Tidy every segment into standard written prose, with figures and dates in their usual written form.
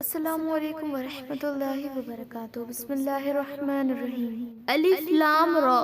अस्सलामुअलैकुम वरहमतुल्लाहि वबरकातुहू। बिस्मिल्लाहिर्रहमानिर्रहीम। अलिफ लाम रा।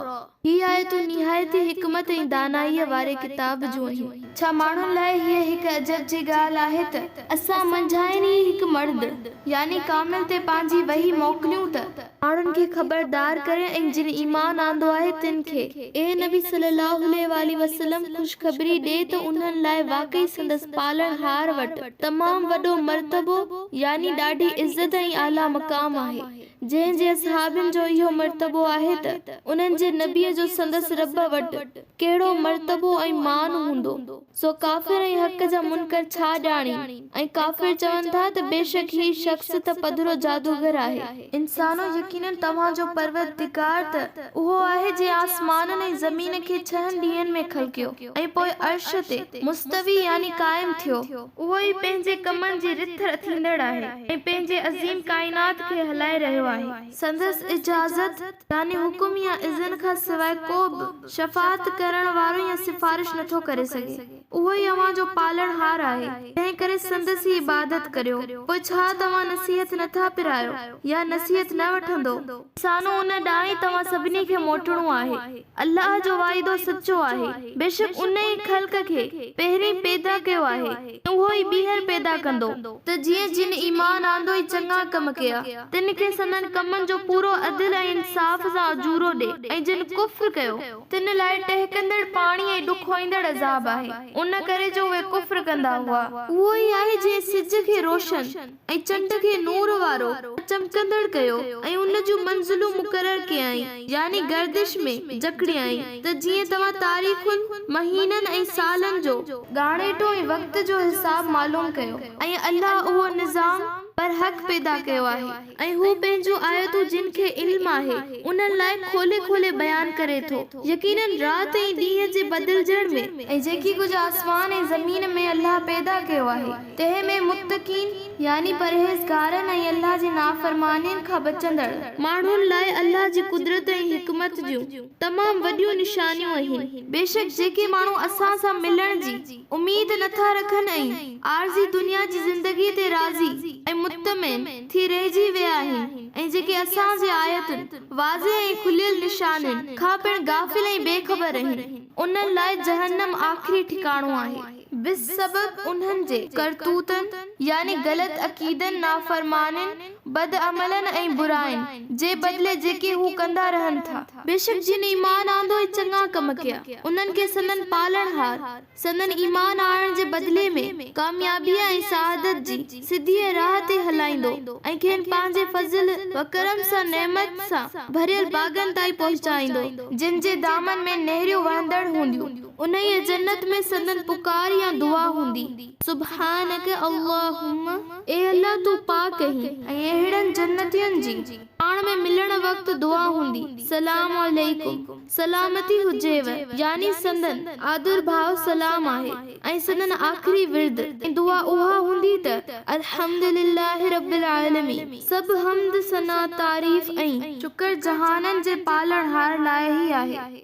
ही आयतूं निहायती हिकमत ऐं दानाईअ वारे किताब जूं आहिनि। छा माण्हुनि लाइ हीअ हिकु अजब जी ॻाल्हि आहे त असां मंझाइनि ई हिकु मर्द यानी कामिल ते पंहिंजी वही मोकिलियूं त माण्हुनि खे ख़बरदार करे ऐं जिन ईमान आंदो आहे तिन खे ए नबी सल्लल्लाहु अलैहि वसल्लम ख़ुशख़बरी ॾे त उन्हनि लाइ वाकई संदसि पालणहार वटि तमामु वॾो मर्तबो यानी ॾाढी इज़त ऐं आला मक़ाम आहे। जंहिंजे असहाबनि जो इहो मर्तबो आहे त उन्हनि जे नबीअ जो संदसि रब वटि कहिड़ो मर्तबो ऐं मान हूंदो। सो काफ़िर ऐं हक़ जा मुनकर छा ॼाणी ऐं काफ़िर चवनि था त बेशक ही शख़्स त पधरो जादूगर आहे। इंसानो यकीनन तव्हांजो परवरदिगार त उहो आहे जे आसमाननि ऐं ज़मीन खे 6 ॾींहंनि में ख़लक़ियो ऐं पोइ अर्श ते मुस्तवी यानी क़ाइम थियो। उहो ई पंहिंजे कमनि जी रिथ थींदड़ आहे ऐं पंहिंजे अज़ीम काइनात खे हलाए रहियो आहे। संदसि इजाज़त यानी हुकुम या इज़न खां सवाइ को बि शफ़ाअत करण वारो या सिफारिश नथो करे सघे। उहो ई अव्हां जो पालणहार आहे। तंहिं करे संदसि ही इबादत करियो। पोइ छा तव्हां नसीहत नथा पिरायो या नसीहत न वठंदो? इंसानो उन ॾांहुं ई तव्हां सभिनी खे मोटणो आहे। अल्लाह जो वाइदो सचो आहे। बेशक उन ई ख़ल्क़ खे पहिरीं पैदा कयो आहे, उहो ई ॿीहर पैदा कंदो त जीअं जिन ईमान आंदो ई चङा कम कया तिन खे संदनि कमनि जो पूरो अदल ऐं इंसाफ़ सां अजूरो ॾे ऐं जिन कुफ्र कयो तिन लाइ टहिकंदड़ पाणी ऐं ॾुखोईंदड़ अज़ाब आहे। उन करे जो उहे कुफ्र कंदा हुआ। उहो ई आहे जंहिं सिज खे रोशन ऐं चंड खे नूर वारो चमकंदड़ कयो ऐं उन जूं मंज़िलूं मुक़रर कयई यानी गर्दिश में जकड़ियई त जीअं तव्हां तारीख़ुनि महीननि ऐं सालनि जो ॻाणेटो ऐं वक़्त जो हिसाब मालूम कयो। ऐं अल्लाह उहो निज़ाम पर हक़ पैदा कयो आहे ऐं हू पंहिंजूं आयतूं जिन खे इल्म आहे उन्हनि लाइ खोले खोले बयान करे थो। यकीनन रात ऐं ॾींहं जे बदिलजण में ऐं जेकी कुझु आसमान ऐं ज़मीन में अल्लाह पैदा कयो आहे तंहिं में मुत्तक़ीन यानी परहेज़गारनि ऐं अल्लाह जी नाफ़रमानियुनि खां बचंदड़ माण्हुनि लाइ अल्लाह जी कुदरत ऐं हिकमत जूं तमामु वॾियूं निशानियूं आहिनि। बेशक जेके माण्हू असां सां मिलण जी उम्मीद नथा रखनि ऐं आरज़ी दुनिया जी ज़िंदगी ते राज़ी ऐं मुतमिन थी रहिजी विया आहिनि ऐं जेके असां जे आयतुनि वाज़े ऐं खुलियल निशाननि खां पिण गाफ़िल ऐं बेख़बर आहिनि उन्हनि लाइ जहन्नम आख़िरी ठिकाणो आहे। बिसबब उन्हनि जे करतूतनि यानी ग़लत अक़ीदनि नाफ़रमानियुनि बदअमलनि ऐं बुराइनि जे बदिले जेके हू कंदा रहनि था। बेशक जिन ईमान आंदो ऐं चङा कम कया उन्हनि खे संदनि पालणहार संदनि ईमान आणण जे बदिले में कामयाबीअ ऐं सआदत जी सिधी राह ते हलाईंदो ऐं खेनि पंहिंजे फज़ल व करम सां नेमत सां भरियल बाग़नि ताईं पहुचाईंदो जिन जे दामन में नहरियूं वहंदड़ हूंदियूं। उन ई जन्नत में संदन पुकार या दुआ हूंदी। सुब्हानक अल्लाहुम्मा ए अल्लाह तू पाक आहीं ऐं अहिड़नि जन्नतियुनि जी पाण में मिलण वक़्तु दुआ हूंदी सलाम अलैकुम सलामती हुजेव यानी संदन आदर भाव सलाम आहे ऐं संदन आख़िरी विर्द ऐं दुआ उहा हूंदी त अल्हम्दुलिल्लाहि रब्बिल आलमीन सब हम्द सना तारीफ़ ऐं शुक्र जहाननि जे पालणहार लाइ ई आहे।